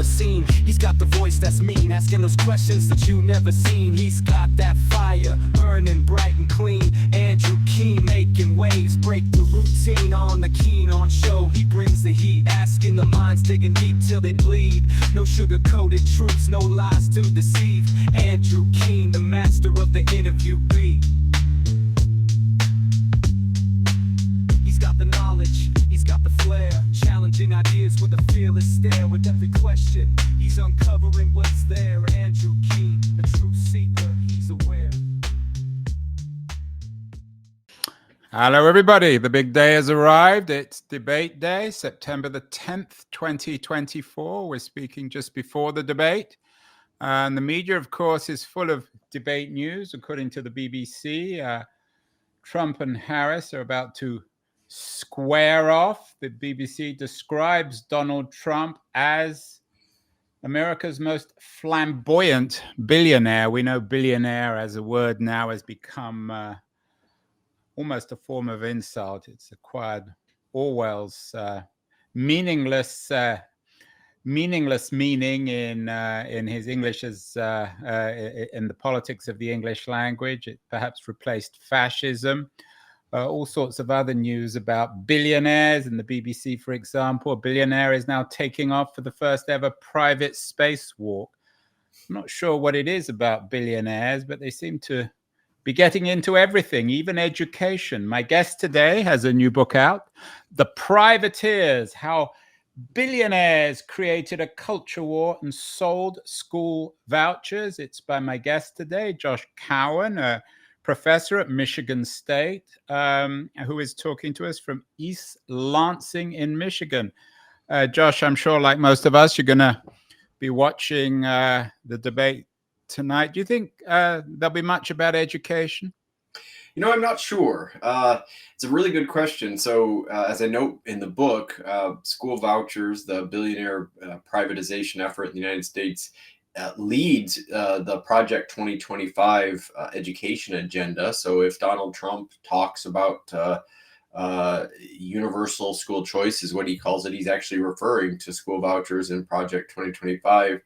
the scene. He's got the voice that's mean, asking those questions that you never seen. He's got that fire, burning bright and clean. Andrew Keen making waves, break the routine on the Keen on show. He brings the heat, asking the minds, digging deep till they bleed. No sugar-coated truths, no lies to deceive. Andrew Keen, the master of the interview beat. He's got the knowledge, he's got the flair, challenging ideas with a fearless stare. With every question, he's uncovering what's there. Andrew Keen, a truth seeker, he's aware. Hello, everybody. The big day has arrived. It's debate day, September the 10th, 2024. We're speaking just before the debate. And the media, of course, is full of debate news. According to the BBC, Trump and Harris are about to square off. The BBC describes Donald Trump as America's most flamboyant billionaire. We know billionaire as a word now has become almost a form of insult. It's acquired Orwell's meaningless meaning in his English as in the politics of the English language. It perhaps replaced fascism. All sorts of other news about billionaires in the BBC, for example. A billionaire is now taking off for the first ever private spacewalk. I'm not sure what it is about billionaires, but they seem to be getting into everything, even education. My guest today has a new book out, The Privateers, How Billionaires Created a Culture War and Sold School Vouchers. It's by my guest today, Josh Cowen, a professor at Michigan State, who is talking to us from East Lansing in Michigan. Josh, I'm sure like most of us, you're going to be watching the debate tonight. Do you think there'll be much about education? You know, I'm not sure. It's a really good question. So as I note in the book, school vouchers, the billionaire privatization effort in the United States, leads the Project 2025 education agenda. So if Donald Trump talks about universal school choice is what he calls it, he's actually referring to school vouchers in Project 2025.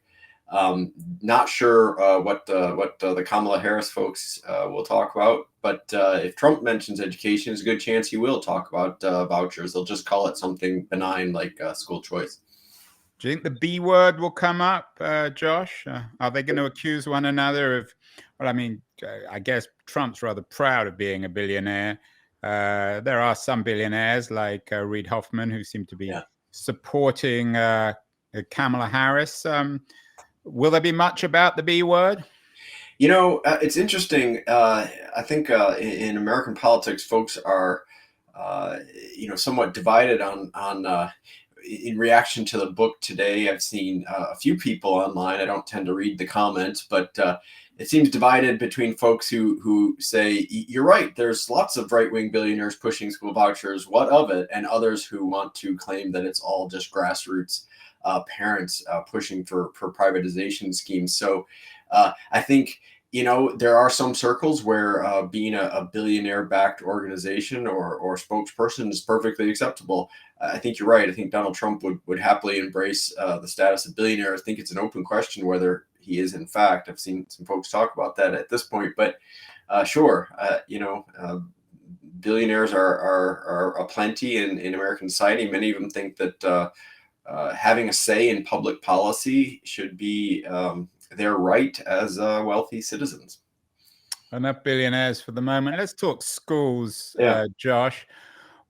Not sure what the Kamala Harris folks will talk about, but if Trump mentions education, there's a good chance he will talk about vouchers. They'll just call it something benign like school choice. Do you think the B word will come up, Josh? Are they going to accuse one another of, well, I mean, I guess Trump's rather proud of being a billionaire. There are some billionaires like Reid Hoffman who seem to be supporting Kamala Harris. Will there be much about the B word? You know, it's interesting. I think in American politics, folks are, somewhat divided on in reaction to the book today. I've seen a few people online. I don't tend to read the comments, but it seems divided between folks who say, you're right, there's lots of right-wing billionaires pushing school vouchers. What of it? And others who want to claim that it's all just grassroots parents pushing for privatization schemes. So I think, there are some circles where being a billionaire-backed organization or spokesperson is perfectly acceptable. I think you're right. I think Donald Trump would happily embrace the status of billionaire. I think it's an open question whether he is in fact. I've seen some folks talk about that at this point, but sure, billionaires are aplenty in American society. Many of them think that having a say in public policy should be their right as wealthy citizens. Enough billionaires for the moment. Let's talk schools, Josh.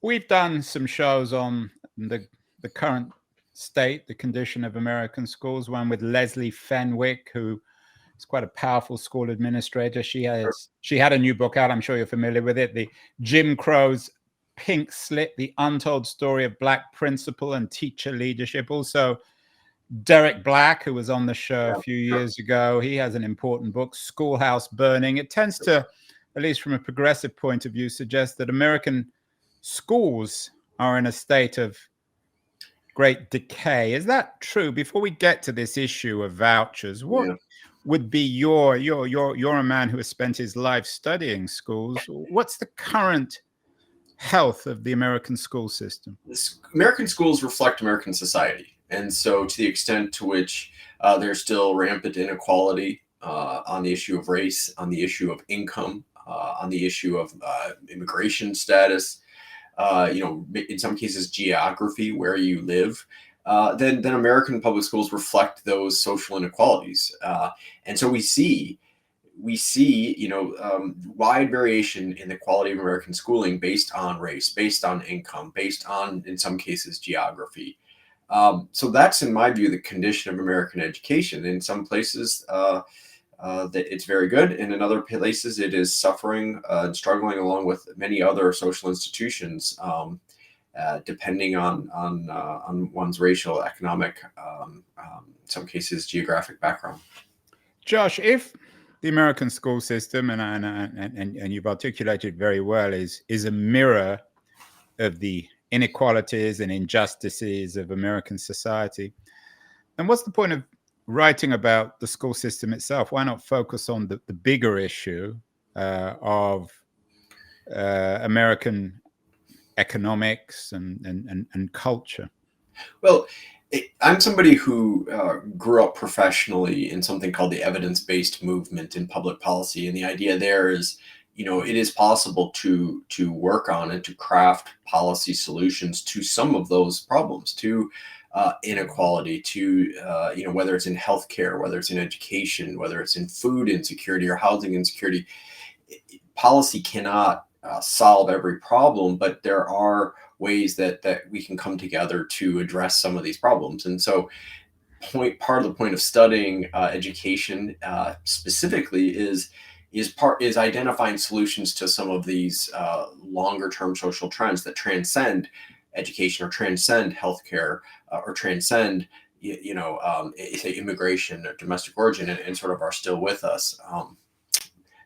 We've done some shows on the current state, the condition of American schools, one with Leslie Fenwick, who is quite a powerful school administrator. She had a new book out. I'm sure you're familiar with it. The Jim Crow's Pink Slip, The Untold Story of Black Principal and Teacher Leadership. Also, Derek Black, who was on the show a few years ago, he has an important book, Schoolhouse Burning. It tends to, at least from a progressive point of view, suggest that American schools are in a state of great decay. Is that true? Before we get to this issue of vouchers, what would be you're a man who has spent his life studying schools. What's the current health of the American school system? American schools reflect American society. And so to the extent to which there's still rampant inequality on the issue of race, on the issue of income, on the issue of immigration status, in some cases geography, where you live, then American public schools reflect those social inequalities. And so we see wide variation in the quality of American schooling based on race, based on income, based on, in some cases, geography. So that's, in my view, the condition of American education. In some places, that it's very good, and in other places, it is suffering and struggling along with many other social institutions, depending on one's racial, economic, in some cases, geographic background. Josh, if the American school system, and you've articulated very well, is a mirror of the inequalities and injustices of American society, then what's the point of writing about the school system itself? Why not focus on the bigger issue of American economics and culture? Well, I'm somebody who grew up professionally in something called the evidence-based movement in public policy, and the idea there is, it is possible to work on and to craft policy solutions to some of those problems, to inequality, to whether it's in healthcare, whether it's in education, whether it's in food insecurity or housing insecurity. Policy cannot solve every problem, but there are ways that we can come together to address some of these problems. And so part of the point of studying education specifically is identifying solutions to some of these longer term social trends that transcend education or transcend healthcare or transcend say immigration or domestic origin, and sort of are still with us.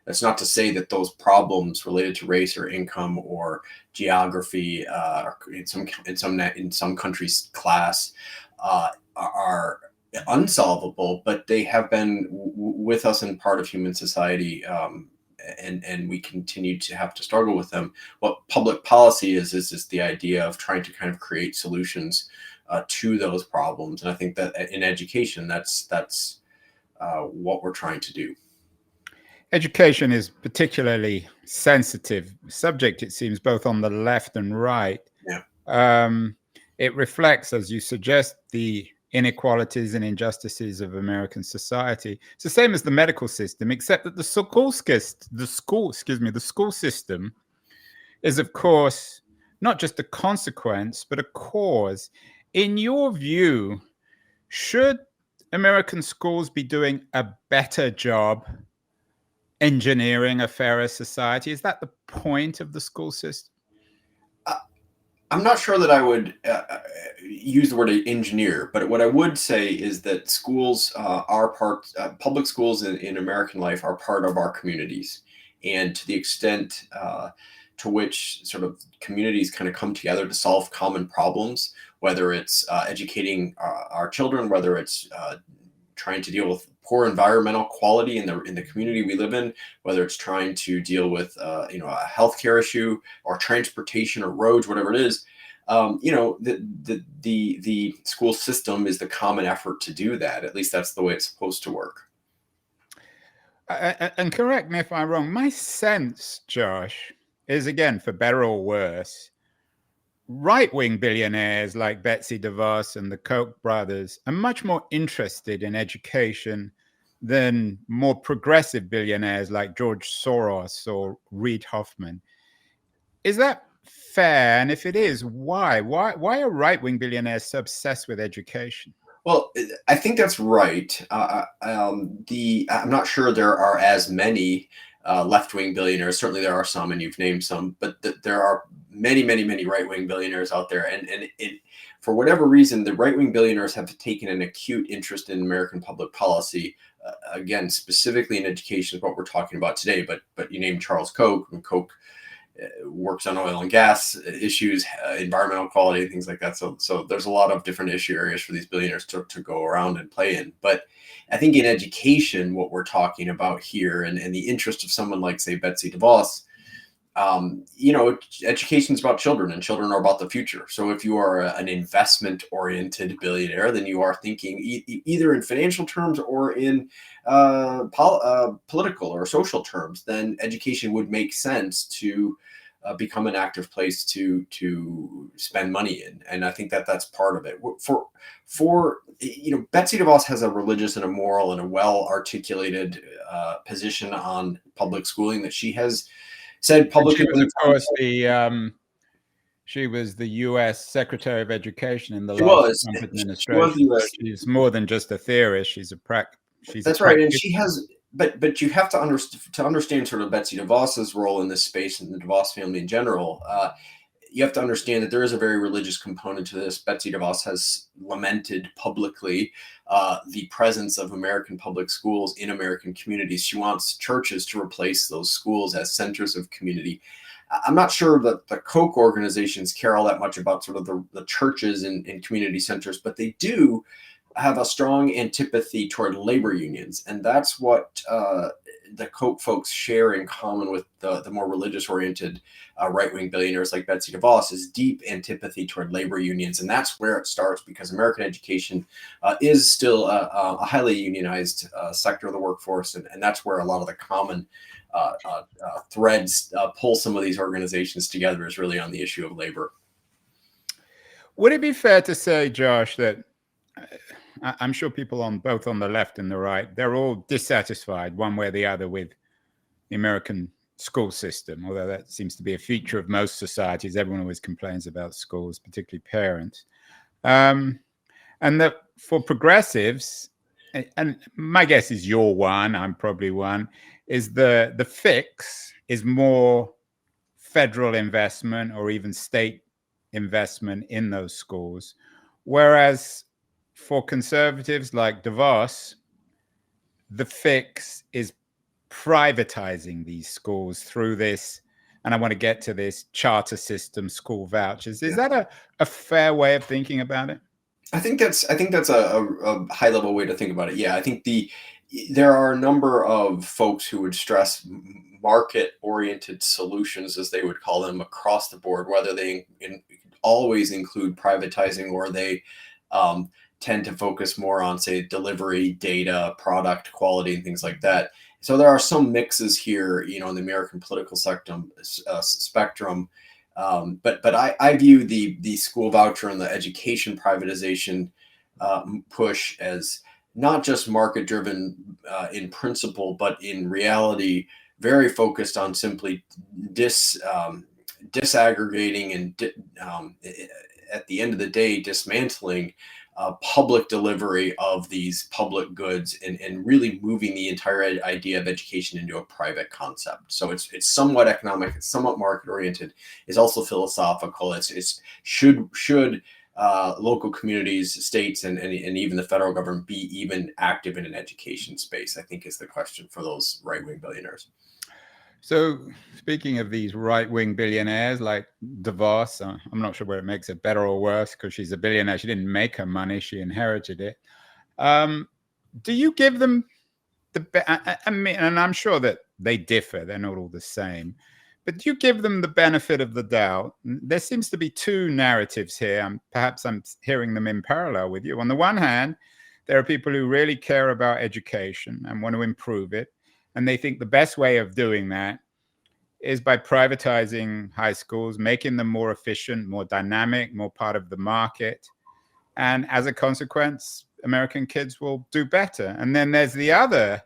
That's not to say that those problems related to race or income or geography, or in some countries, class, are unsolvable, but they have been with us and part of human society, and we continue to have to struggle with them. What public policy is the idea of trying to kind of create solutions to those problems, and I think that in education, that's what we're trying to do. Education is particularly sensitive subject, it seems, both on the left and right. Yeah. It reflects, as you suggest, the inequalities and injustices of American society. It's the same as the medical system, except that the school system is, of course, not just a consequence, but a cause. In your view, should American schools be doing a better job engineering a fairer society? Is that the point of the school system? I'm not sure that I would use the word engineer, but what I would say is that schools public schools in American life are part of our communities. And to the extent to which sort of communities kind of come together to solve common problems, whether it's educating our children, whether it's trying to deal with poor environmental quality in the community we live in, whether it's trying to deal with a healthcare issue or transportation or roads, whatever it is, the school system is the common effort to do that. At least that's the way it's supposed to work. And correct me if I'm wrong. My sense, Josh, is, again, for better or worse, right-wing billionaires like Betsy DeVos and the Koch brothers are much more interested in education than more progressive billionaires like George Soros or Reid Hoffman. Is that fair? And if it is, why? Why are right-wing billionaires so obsessed with education? Well, I think that's right. I'm not sure there are as many left-wing billionaires. Certainly there are some, and you've named some, but there are many, many, many right-wing billionaires out there. And for whatever reason, the right-wing billionaires have taken an acute interest in American public policy. Again, specifically in education is what we're talking about today. But you named Charles Koch, and Koch works on oil and gas issues, environmental quality, things like that. So there's a lot of different issue areas for these billionaires to go around and play in. But I think in education, what we're talking about here, and the interest of someone like, say, Betsy DeVos, education is about children, and children are about the future. So if you are an investment-oriented billionaire, then you are thinking either in financial terms or in political or social terms. Then education would make sense to become an active place to spend money in, and I think that that's part of it. For Betsy DeVos has a religious and a moral and a well-articulated position on public schooling that she has said publicly. She was, of course, she was the U.S. Secretary of Education in the last Trump administration. She was she's more than just a theorist. She's a That's right, and she has. But you have to understand sort of Betsy DeVos's role in this space and the DeVos family in general. You have to understand that there is a very religious component to this. Betsy DeVos has lamented publicly the presence of American public schools in American communities. She wants churches to replace those schools as centers of community. I'm not sure that the Koch organizations care all that much about sort of the churches and community centers, but they do have a strong antipathy toward labor unions. And that's what the Koch folks share in common with the more religious-oriented right-wing billionaires like Betsy DeVos, is deep antipathy toward labor unions. And that's where it starts, because American education is still a highly unionized sector of the workforce. And that's where a lot of the common threads pull some of these organizations together, is really on the issue of labor. Would it be fair to say, Josh, that I'm sure people both on the left and the right, they're all dissatisfied one way or the other with the American school system, although that seems to be a feature of most societies. Everyone always complains about schools, particularly parents. And that for progressives, and my guess is you're one, I'm probably one, is the fix is more federal investment or even state investment in those schools. Whereas for conservatives like DeVos, the fix is privatizing these schools through this, and I want to get to this, charter system, school vouchers. Is that a fair way of thinking about it? I think that's a high level way to think about it. Yeah, I think there are a number of folks who would stress market oriented solutions, as they would call them, across the board, whether they always include privatizing or they tend to focus more on, say, delivery, data, product quality, and things like that. So there are some mixes here, in the American political spectrum. But I view the school voucher and the education privatization push as not just market driven in principle, but in reality, very focused on simply disaggregating and at the end of the day, dismantling public delivery of these public goods and really moving the entire idea of education into a private concept. So it's somewhat economic, it's somewhat market oriented, it's also philosophical. It's should local communities, states, and even the federal government be even active in an education space, I think, is the question for those right-wing billionaires. So speaking of these right-wing billionaires like DeVos, I'm not sure where it makes it better or worse, because she's a billionaire. She didn't make her money, she inherited it. Do you give them I mean, and I'm sure that they differ, they're not all the same, but do you give them the benefit of the doubt? There seems to be two narratives here. Perhaps I'm hearing them in parallel with you. On the one hand, there are people who really care about education and want to improve it. And they think the best way of doing that is by privatizing high schools, making them more efficient, more dynamic, more part of the market. And as a consequence, American kids will do better. And then there's the other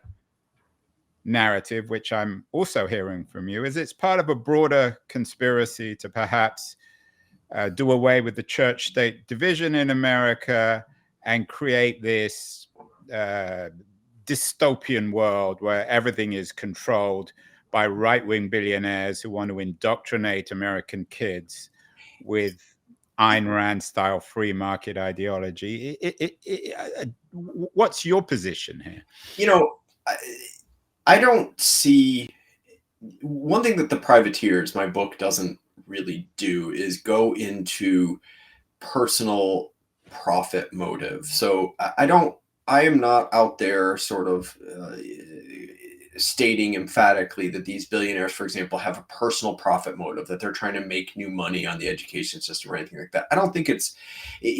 narrative, which I'm also hearing from you, is it's part of a broader conspiracy to perhaps do away with the church-state division in America and create this dystopian world where everything is controlled by right-wing billionaires who want to indoctrinate American kids with Ayn Rand-style free market ideology. What's your position here? I don't see... One thing that The Privateers, my book, doesn't really do is go into personal profit motive. So I am not out there sort of stating emphatically that these billionaires, for example, have a personal profit motive, that they're trying to make new money on the education system or anything like that. I don't think it's,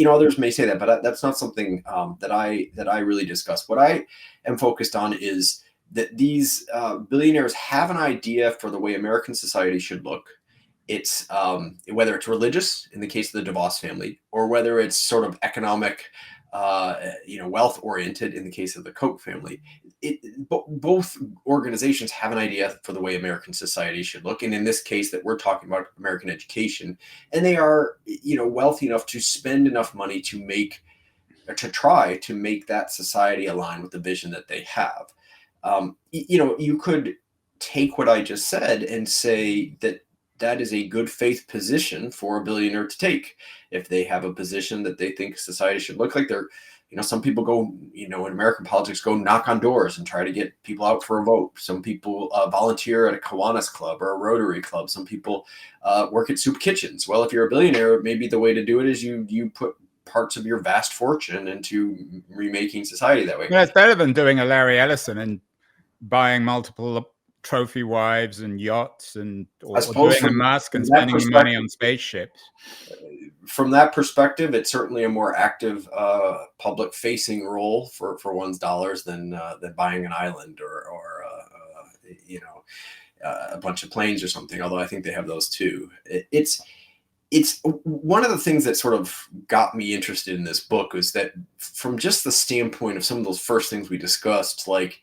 others may say that, but that's not something that I really discuss. What I am focused on is that these billionaires have an idea for the way American society should look. It's whether it's religious in the case of the DeVos family, or whether it's sort of economic, wealth oriented in the case of the Koch family. Both organizations have an idea for the way American society should look, and in this case, that we're talking about American education, and they are, wealthy enough to spend enough money to try to make that society align with the vision that they have. You could take what I just said and say that is a good faith position for a billionaire to take. If they have a position that they think society should look like, some people go, in American politics, go knock on doors and try to get people out for a vote. Some people volunteer at a Kiwanis club or a Rotary club. Some people work at soup kitchens. Well, if you're a billionaire, maybe the way to do it is you put parts of your vast fortune into remaking society that way. Yeah, it's better than doing a Larry Ellison and buying multiple trophy wives and yachts or doing a Musk and spending money on spaceships. From that perspective, it's certainly a more active public-facing role for one's dollars than buying an island or a bunch of planes or something. Although I think they have those too. It's one of the things that sort of got me interested in this book was that from just the standpoint of some of those first things we discussed, like,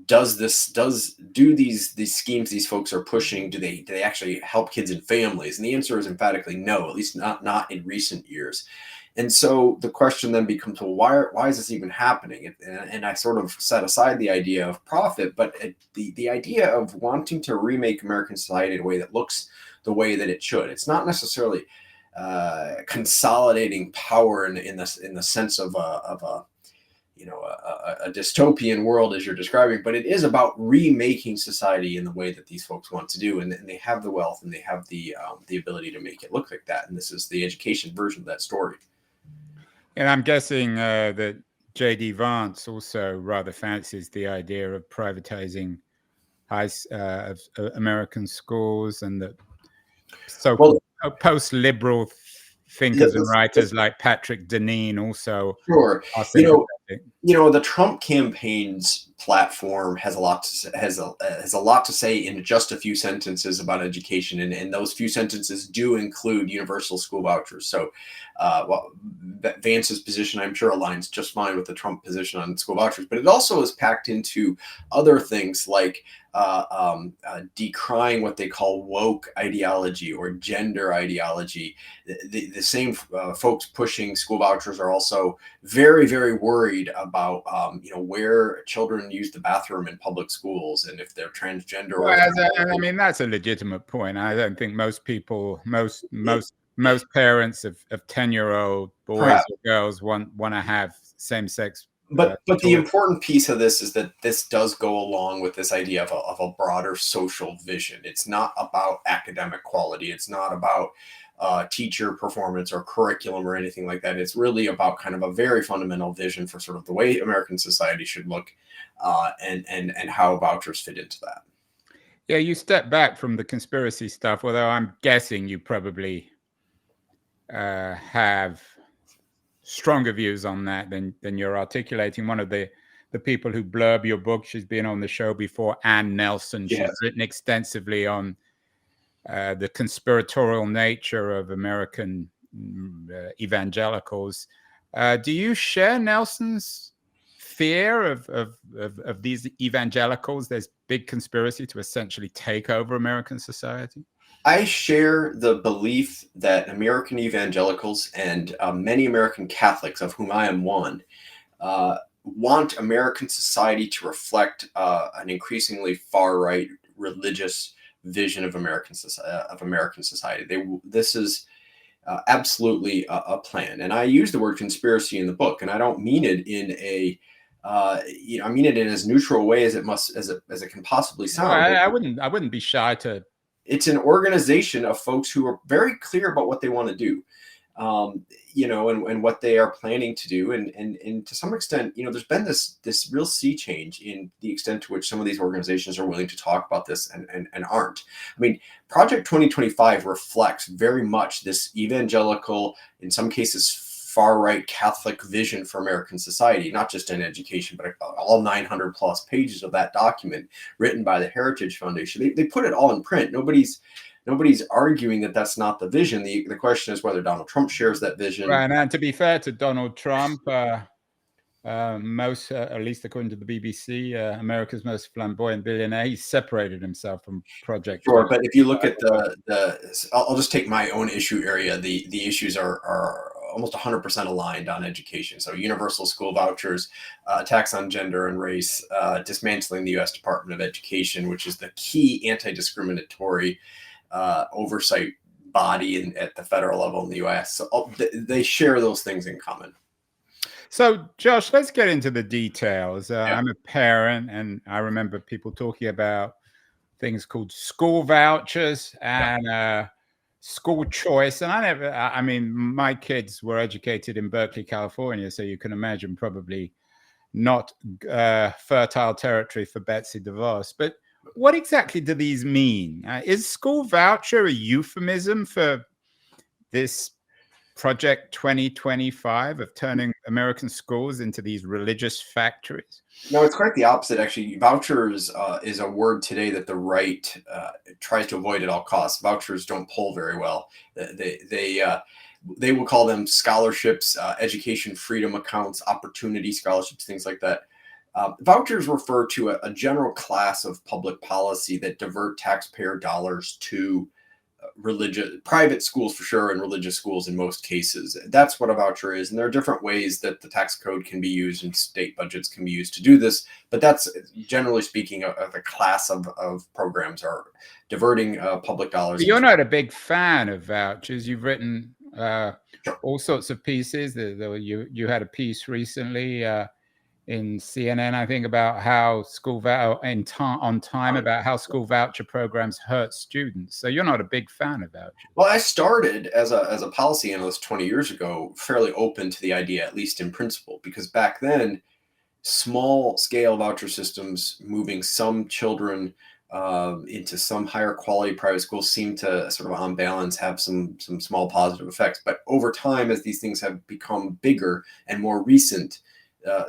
do these schemes these folks are pushing, do they actually help kids and families? And the answer is emphatically no, at least not in recent years. And so the question then becomes, well, why is this even happening? And I sort of set aside the idea of profit, but the idea of wanting to remake American society in a way that looks the way that it should. It's not necessarily consolidating power in the sense of a dystopian world as you're describing, but it is about remaking society in the way that these folks want to do, and they have the wealth and they have the ability to make it look like that. And this is the education version of that story. And I'm guessing that J.D. Vance also rather fancies the idea of privatizing American schools, and that so-called post-liberal thinkers and writers like Patrick Deneen also. Sure. The Trump campaign's platform has a lot to say in just a few sentences about education, and those few sentences do include universal school vouchers. So Vance's position, I'm sure, aligns just fine with the Trump position on school vouchers, but it also is packed into other things like decrying what they call woke ideology or gender ideology. The same folks pushing school vouchers are also very, very worried about where children use the bathroom in public schools, and if they're transgender. I mean, that's a legitimate point. I don't think most parents of 10-year-old boys or girls want to have same-sex. But the important piece of this is that this does go along with this idea of a broader social vision. It's not about academic quality. It's not about teacher performance or curriculum or anything like that. It's really about kind of a very fundamental vision for sort of the way American society should look, and how vouchers fit into that. Yeah, you step back from the conspiracy stuff, although I'm guessing you probably have stronger views on that than you're articulating. One of the people who blurb your book, she's been on the show before, Ann Nelson. She's written extensively on the conspiratorial nature of American evangelicals. Do you share Nelson's fear of these evangelicals? There's big conspiracy to essentially take over American society. I share the belief that American evangelicals and many American Catholics, of whom I am one, want American society to reflect an increasingly far-right religious vision of American society. This is absolutely a plan, and I use the word conspiracy in the book, and I don't mean it in I mean it in as neutral a way as it can possibly sound. No, I wouldn't be shy to. It's an organization of folks who are very clear about what they want to do. and what they are planning to do. And to some extent, there's been this real sea change in the extent to which some of these organizations are willing to talk about this and aren't. I mean, Project 2025 reflects very much this evangelical, in some cases, far-right Catholic vision for American society, not just in education, but all 900 plus pages of that document written by the Heritage Foundation. They put it all in print. Nobody's arguing that that's not the vision. The question is whether Donald Trump shares that vision. Right, and to be fair to Donald Trump, most, at least according to the BBC, America's most flamboyant billionaire, he separated himself from Project. Sure, but if you look at I'll just take my own issue area. The issues are almost 100% aligned on education. So universal school vouchers, attacks on gender and race, dismantling the U.S. Department of Education, which is the key anti-discriminatory oversight body at the federal level in the U.S. So they share those things in common. So, Josh, let's get into the details. I'm a parent, and I remember people talking about things called school vouchers and school choice. And I mean, my kids were educated in Berkeley, California, so you can imagine probably not fertile territory for Betsy DeVos. But what exactly do these mean? Is school voucher a euphemism for this Project 2025 of turning American schools into these religious factories? No, it's quite the opposite, actually. Vouchers is a word today that the right tries to avoid at all costs. Vouchers don't poll very well. They will call them scholarships, education freedom accounts, opportunity scholarships, things like that. Vouchers refer to a general class of public policy that divert taxpayer dollars to private schools for sure, and religious schools in most cases. That's what a voucher is. And there are different ways that the tax code can be used and state budgets can be used to do this. But that's generally speaking a class of programs are diverting public dollars. But you're not a big fan of vouchers. You've written all sorts of pieces. You had a piece recently in CNN, I think, about how about how school voucher programs hurt students. So you're not a big fan of vouchers. Well, I started as a policy analyst 20 years ago, fairly open to the idea, at least in principle, because back then, small scale voucher systems moving some children into some higher quality private schools seem to sort of on balance have some small positive effects. But over time, as these things have become bigger and more recent,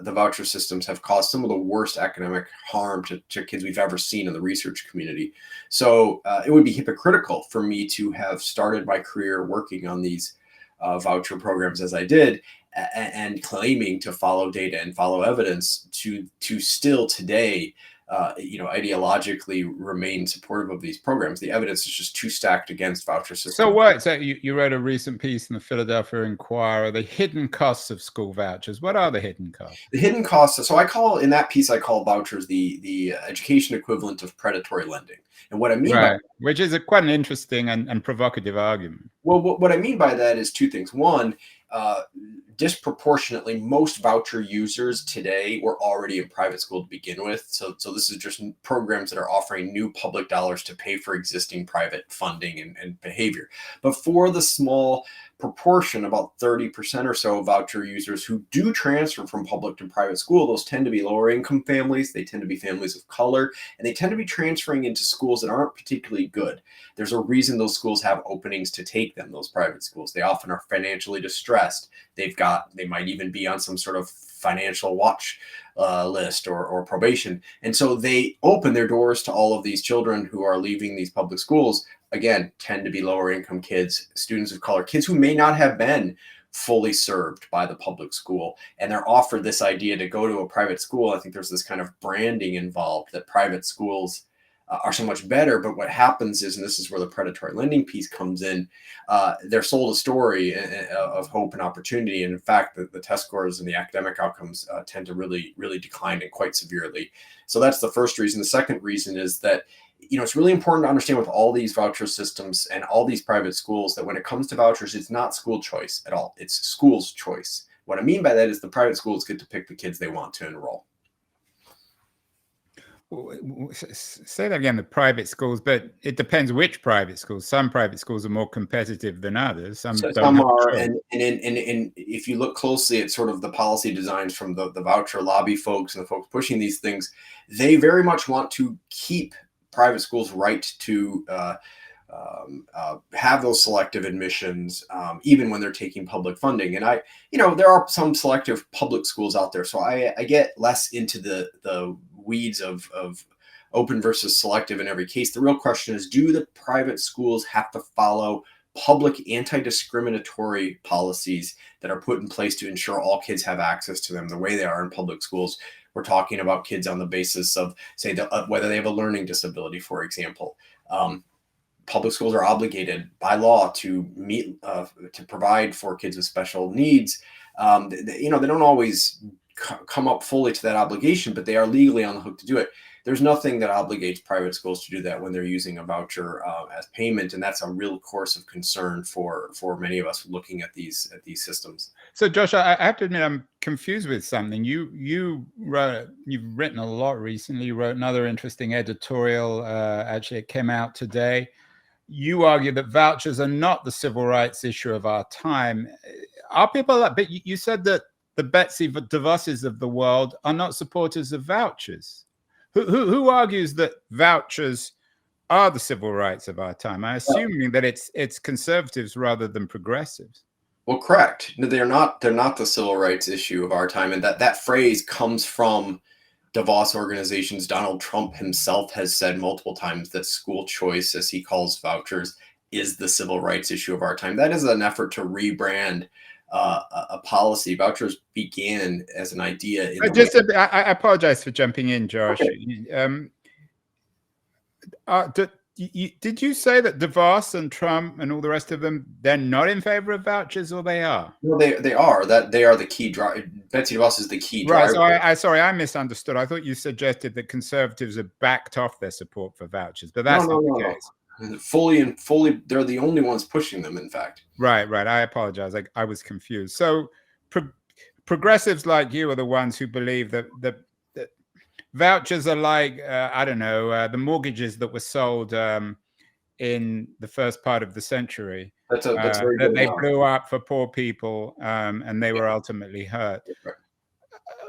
the voucher systems have caused some of the worst academic harm to kids we've ever seen in the research community. So it would be hypocritical for me to have started my career working on these voucher programs as I did, and claiming to follow data and follow evidence to still today ideologically remain supportive of these programs. The evidence is just too stacked against voucher systems. So what? So you wrote a recent piece in the Philadelphia Inquirer, the hidden costs of school vouchers. What are the hidden costs? The hidden costs. So in that piece, I call vouchers the education equivalent of predatory lending. And what I mean by which is quite an interesting and provocative argument. Well, what I mean by that is two things. One, disproportionately, most voucher users today were already in private school to begin with. So this is just programs that are offering new public dollars to pay for existing private funding and behavior. But for the small proportion, about 30% or so of voucher users who do transfer from public to private school, those tend to be lower income families. They tend to be families of color, and they tend to be transferring into schools that aren't particularly good. There's a reason those schools have openings to take them, those private schools. They often are financially distressed. They might even be on some sort of financial watch list or probation. And so they open their doors to all of these children who are leaving these public schools, again, tend to be lower income kids, students of color, kids who may not have been fully served by the public school. And they're offered this idea to go to a private school. I think there's this kind of branding involved that private schools are so much better. But what happens is, and this is where the predatory lending piece comes in, they're sold a story of hope and opportunity. And in fact, the test scores and the academic outcomes tend to really, really decline, and quite severely. So that's the first reason. The second reason is that it's really important to understand with all these voucher systems and all these private schools that when it comes to vouchers, it's not school choice at all. It's school's choice. What I mean by that is the private schools get to pick the kids they want to enroll. Say that again, the private schools, but it depends which private schools. Some private schools are more competitive than others. Some So don't some have a are, choice. and if you look closely at sort of the policy designs from the voucher lobby folks and the folks pushing these things, they very much want to keep private schools' right to have those selective admissions, even when they're taking public funding. And there are some selective public schools out there, so I get less into the weeds of open versus selective in every case. The real question is, do the private schools have to follow public anti-discriminatory policies that are put in place to ensure all kids have access to them the way they are in public schools? We're talking about kids on the basis of, say, whether they have a learning disability, for example. Public schools are obligated by law to meet to provide for kids with special needs. They don't always come up fully to that obligation, but they are legally on the hook to do it. There's nothing that obligates private schools to do that when they're using a voucher as payment, and that's a real course of concern for many of us looking at these systems. So, Josh, I have to admit I'm confused with something. You've written a lot recently. You wrote another interesting editorial. Actually, it came out today. You argue that vouchers are not the civil rights issue of our time. Are people like? But you said that the Betsy DeVosses of the world are not supporters of vouchers. Who argues that vouchers are the civil rights of our time? I'm assuming that it's conservatives rather than progressives. Well, correct. No, they're not the civil rights issue of our time, and that phrase comes from DeVos organizations. Donald Trump himself has said multiple times that school choice, as he calls vouchers, is the civil rights issue of our time. That is an effort to rebrand a policy. Vouchers began as an idea. I apologize for jumping in, Josh. Okay. Did you say that DeVos and Trump and all the rest of them, they're not in favor of vouchers, or they are? Well, they are. They are the key driver. Betsy DeVos is the key driver. Right. So I misunderstood. I thought you suggested that conservatives have backed off their support for vouchers, but that's not the case. Fully, they're the only ones pushing them, in fact. Right. I apologize. I was confused. So progressives like you are the ones who believe that vouchers are like, the mortgages that were sold in the first part of the century. That's very good. They blew up for poor people, and they were ultimately hurt. Right.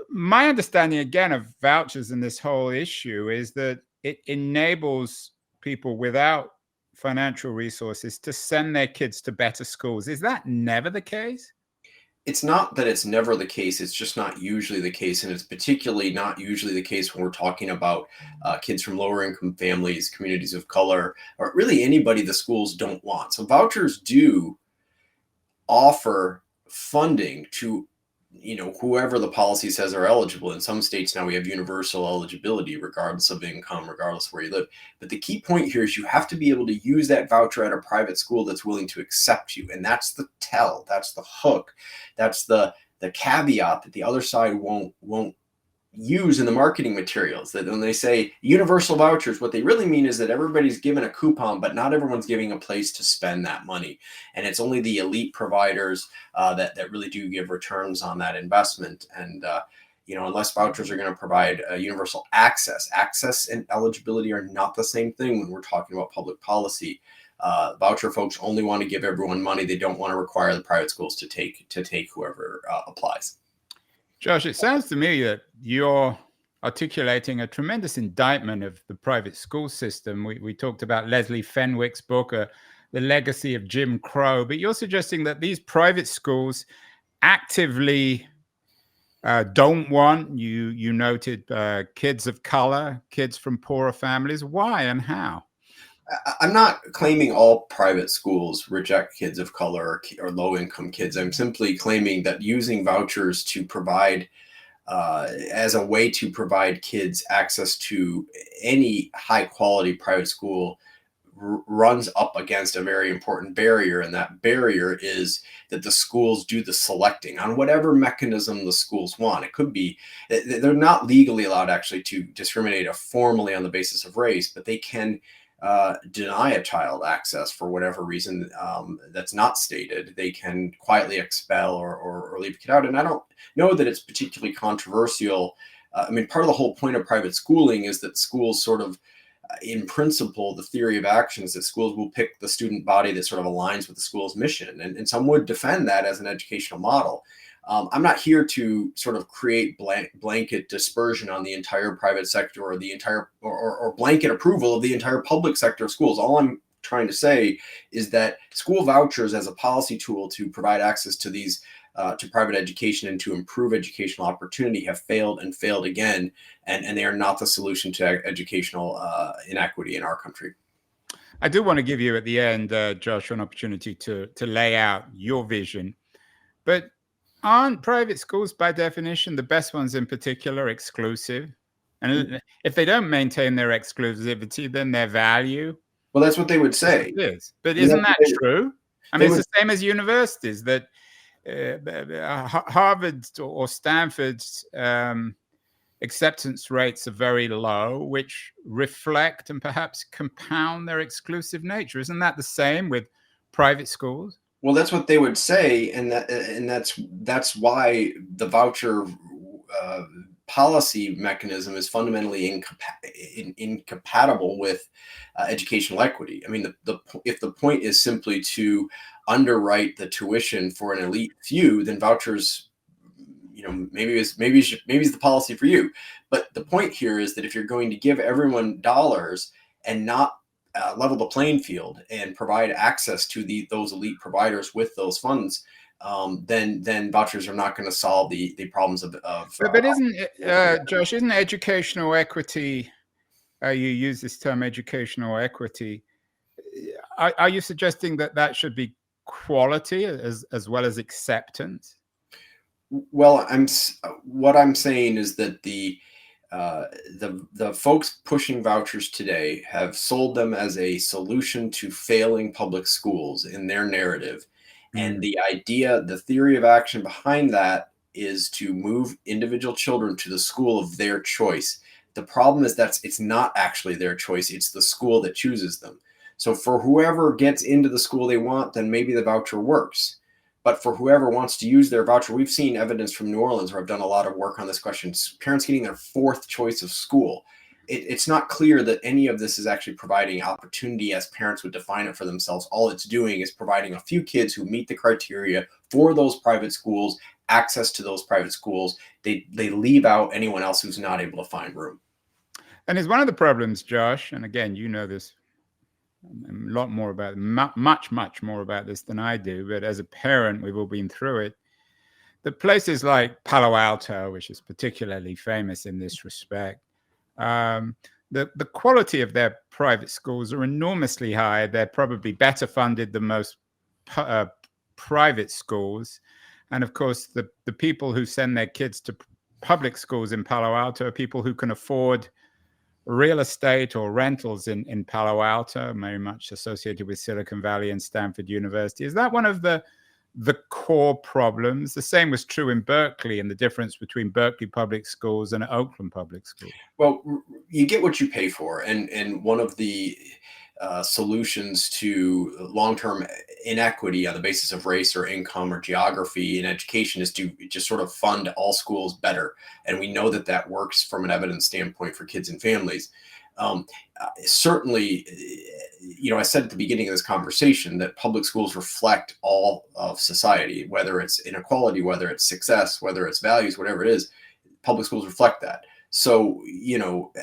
My understanding, again, of vouchers and this whole issue is that it enables people without financial resources to send their kids to better schools. Is that never the case? It's not that it's never the case. It's just not usually the case. And it's particularly not usually the case when we're talking about kids from lower income families, communities of color, or really anybody the schools don't want. So vouchers do offer funding to whoever the policy says are eligible. In some states now we have universal eligibility regardless of income, regardless of where you live. But the key point here is you have to be able to use that voucher at a private school that's willing to accept you. And that's the tell, that's the hook, that's the caveat that the other side won't use in the marketing materials. That when they say universal vouchers, what they really mean is that everybody's given a coupon, but not everyone's giving a place to spend that money. And it's only the elite providers that really do give returns on that investment. And unless vouchers are going to provide universal access and eligibility are not the same thing when we're talking about public policy. Voucher folks only want to give everyone money. They don't want to require the private schools to take whoever applies. Josh, it sounds to me that you're articulating a tremendous indictment of the private school system. We talked about Leslie Fenwick's book, The Legacy of Jim Crow, but you're suggesting that these private schools actively don't want, you noted, kids of color, kids from poorer families. Why and how? I'm not claiming all private schools reject kids of color or low-income kids. I'm simply claiming that using vouchers to provide, as a way to provide kids access to any high-quality private school runs up against a very important barrier. And that barrier is that the schools do the selecting on whatever mechanism the schools want. It could be, they're not legally allowed actually to discriminate formally on the basis of race, but they can deny a child access for whatever reason that's not stated. They can quietly expel or leave a kid out. And I don't know that it's particularly controversial I mean, part of the whole point of private schooling is that schools sort of, in principle, the theory of action is that schools will pick the student body that sort of aligns with the school's mission. And some would defend that as an educational model. I'm not here to sort of create blanket dispersion on the entire private sector or the entire or blanket approval of the entire public sector of schools. All I'm trying to say is that school vouchers as a policy tool to provide access to these to private education and to improve educational opportunity have failed and failed again, and they are not the solution to educational inequity in our country. I do want to give you at the end, Josh, an opportunity to lay out your vision, but aren't private schools by definition, the best ones in particular, exclusive? And if they don't maintain their exclusivity, then their value. Well, that's what they would say. It is. But isn't that true? I mean, it's the same as universities, that Harvard or Stanford's acceptance rates are very low, which reflect and perhaps compound their exclusive nature. Isn't that the same with private schools? Well, that's what they would say, and that's why the voucher policy mechanism is fundamentally incompatible with educational equity. I mean, if the point is simply to underwrite the tuition for an elite few, then vouchers, maybe is the policy for you. But the point here is that if you're going to give everyone dollars and not level the playing field and provide access to those elite providers with those funds, then vouchers are not going to solve the problems of but isn't Josh, isn't educational equity, you use this term educational equity, are you suggesting that should be quality as well as acceptance? Well, what I'm saying is that the folks pushing vouchers today have sold them as a solution to failing public schools in their narrative. And the idea, the theory of action behind that is to move individual children to the school of their choice. The problem is that it's not actually their choice. It's the school that chooses them. So for whoever gets into the school they want, then maybe the voucher works. But for whoever wants to use their voucher, we've seen evidence from New Orleans, where I've done a lot of work on this question, parents getting their fourth choice of school. It's not clear that any of this is actually providing opportunity as parents would define it for themselves. All it's doing is providing a few kids who meet the criteria for those private schools, access to those private schools. They leave out anyone else who's not able to find room. And it's one of the problems, Josh, and again, you know this a lot more about, much more about this than I do, but as a parent, we've all been through it. The places like Palo Alto, which is particularly famous in this respect, the quality of their private schools are enormously high. They're probably better funded than most private schools. And of course, the people who send their kids to public schools in Palo Alto are people who can afford real estate or rentals in Palo Alto, very much associated with Silicon Valley and Stanford University. Is that one of the core problems? The same was true in Berkeley, and the difference between Berkeley public schools and Oakland public schools. Well, you get what you pay for. And one of the solutions to long-term inequity on the basis of race or income or geography in education is to just sort of fund all schools better. And we know that works from an evidence standpoint for kids and families. Certainly, I said at the beginning of this conversation that public schools reflect all of society, whether it's inequality, whether it's success, whether it's values, whatever it is, public schools reflect that. So,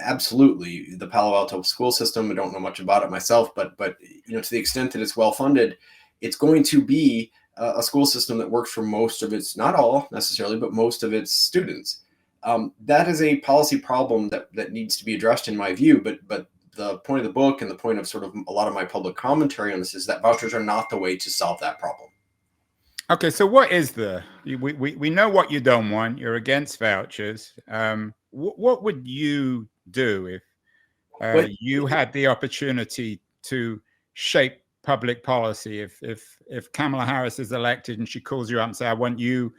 absolutely, the Palo Alto school system, I don't know much about it myself, but to the extent that it's well funded, it's going to be a school system that works for most of its, not all necessarily, but most of its students. That is a policy problem that needs to be addressed in my view. But the point of the book and the point of sort of a lot of my public commentary on this is that vouchers are not the way to solve that problem. Okay, so what is we know what you don't want. You're against vouchers. What would you do if you had the opportunity to shape public policy? If Kamala Harris is elected and she calls you up and says, "I want you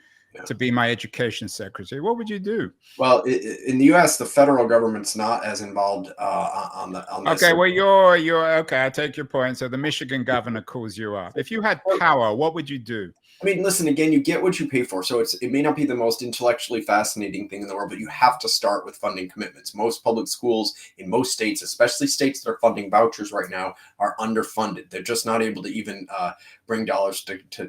to be my education secretary," what would you do? Well, in the U.S., the federal government's not as involved on this. Okay, well, you're okay. I take your point. So the Michigan governor calls you up. If you had power, what would you do? I mean, listen, again, you get what you pay for. So it may not be the most intellectually fascinating thing in the world, but you have to start with funding commitments. Most public schools in most states, especially states that are funding vouchers right now, are underfunded. They're just not able to even bring dollars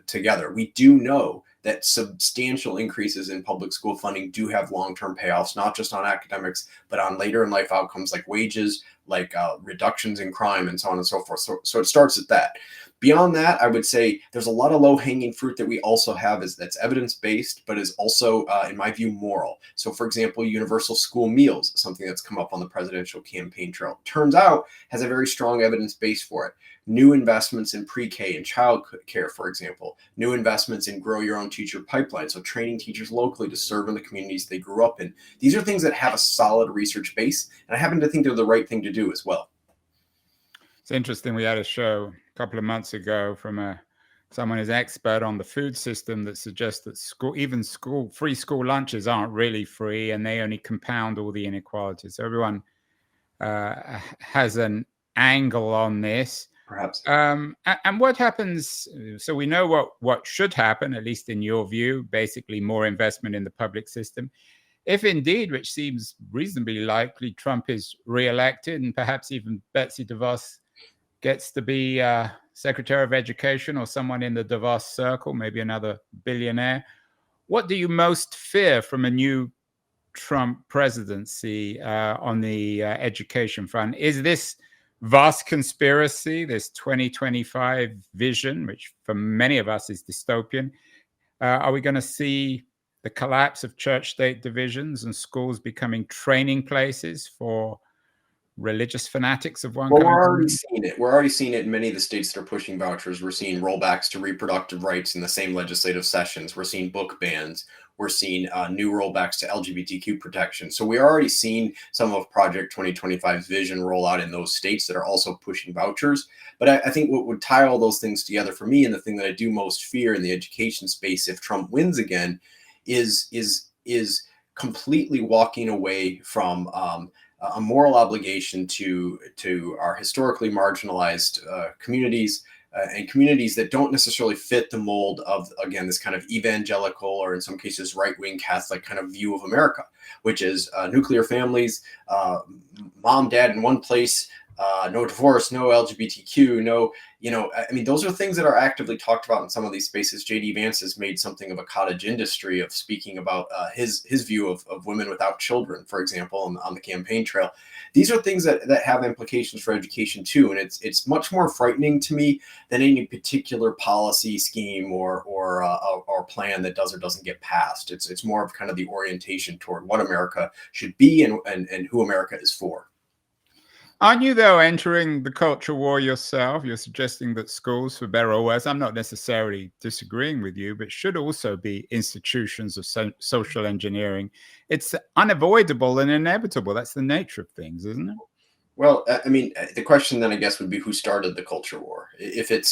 together. We do know that substantial increases in public school funding do have long-term payoffs, not just on academics, but on later in life outcomes like wages, like reductions in crime, and so on and so forth. So it starts at that. Beyond that, I would say there's a lot of low-hanging fruit that we also have that's evidence-based, but is also, in my view, moral. So, for example, universal school meals, something that's come up on the presidential campaign trail, turns out has a very strong evidence base for it. New investments in pre-K and child care, for example. New investments in grow your own teacher pipeline, so training teachers locally to serve in the communities they grew up in. These are things that have a solid research base, and I happen to think they're the right thing to do as well. It's interesting. We had a show a couple of months ago from someone who's expert on the food system that suggests that free school lunches aren't really free, and they only compound all the inequalities. So everyone has an angle on this. Perhaps. And what happens? So we know what should happen, at least in your view, basically more investment in the public system. If indeed, which seems reasonably likely, Trump is reelected and perhaps even Betsy DeVos gets to be Secretary of Education or someone in the DeVos circle, maybe another billionaire, what do you most fear from a new Trump presidency on the education front? Is this vast conspiracy, this 2025 vision, which for many of us is dystopian? Are we going to see the collapse of church-state divisions and schools becoming training places for religious fanatics of one kind? We're already seeing it. We're already seeing it in many of the states that are pushing vouchers. We're seeing rollbacks to reproductive rights in the same legislative sessions. We're seeing book bans. We're seeing new rollbacks to LGBTQ protection. So we're already seeing some of Project 2025's vision roll out in those states that are also pushing vouchers. But I think what would tie all those things together for me, and the thing that I do most fear in the education space if Trump wins again, is completely walking away from a moral obligation to our historically marginalized communities and communities that don't necessarily fit the mold of, again, this kind of evangelical or in some cases right-wing Catholic kind of view of America, which is nuclear families, mom, dad in one place, no divorce, no LGBTQ, no, I mean, those are things that are actively talked about in some of these spaces. J.D. Vance has made something of a cottage industry of speaking about his view of women without children, for example, on the campaign trail. These are things that have implications for education too, and it's much more frightening to me than any particular policy scheme or plan that does or doesn't get passed. It's more of kind of the orientation toward what America should be and who America is for. Aren't you, though, entering the culture war yourself? You're suggesting that schools, for better or worse, I'm not necessarily disagreeing with you, but should also be institutions of social engineering. It's unavoidable and inevitable. That's the nature of things, isn't it? Well, I mean, the question then I guess would be who started the culture war. I think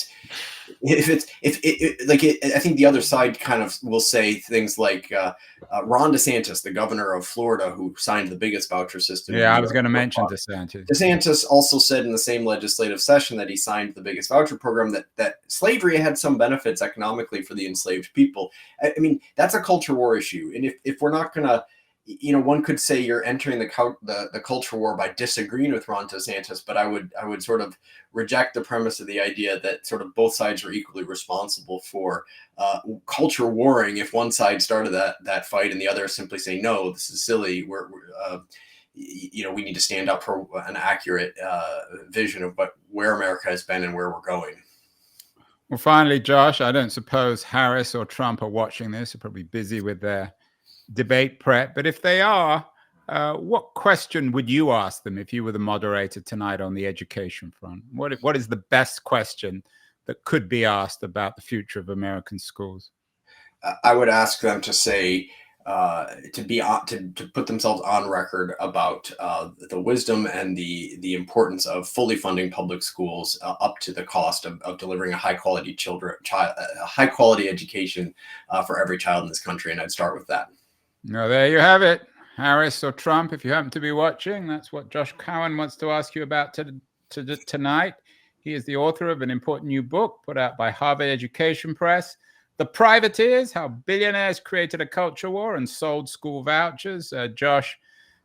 the other side kind of will say things like Ron DeSantis, the governor of Florida, who signed the biggest voucher system. Yeah, I was going to mention DeSantis. DeSantis also said in the same legislative session that he signed the biggest voucher program that slavery had some benefits economically for the enslaved people. I mean, that's a culture war issue, and if we're not going to, one could say you're entering the culture war by disagreeing with Ron DeSantis, but I would sort of reject the premise of the idea that sort of both sides are equally responsible for culture warring. If one side started that fight and the other simply say, no, this is silly, we need to stand up for an accurate vision of where America has been and where we're going. Well, finally, Josh, I don't suppose Harris or Trump are watching this. They're probably busy with their debate prep, but if they are, what question would you ask them if you were the moderator tonight on the education front? What is the best question that could be asked about the future of American schools? I would ask them to say to put themselves on record about the wisdom and the importance of fully funding public schools up to the cost of delivering a high quality education for every child in this country, and I'd start with that. Now, there you have it. Harris or Trump, if you happen to be watching, that's what Josh Cowen wants to ask you about tonight. He is the author of an important new book put out by Harvard Education Press The Privateers, how billionaires created a culture war and sold school vouchers. Josh,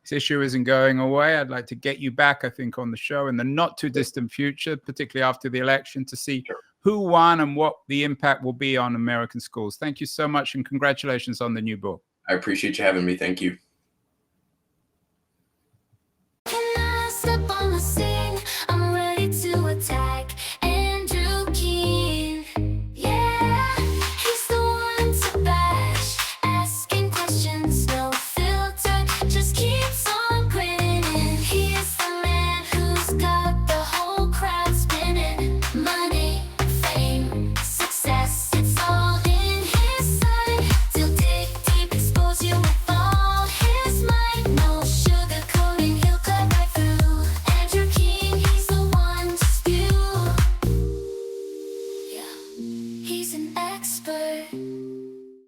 this issue isn't going away. I'd like to get you back, I think, on the show in the not too distant future, particularly after the election, to see who won and what the impact will be on American schools. Thank you so much, and congratulations on the new book. I appreciate you having me. Thank you. Success, it's all in his sight. Till dig deep, expose you.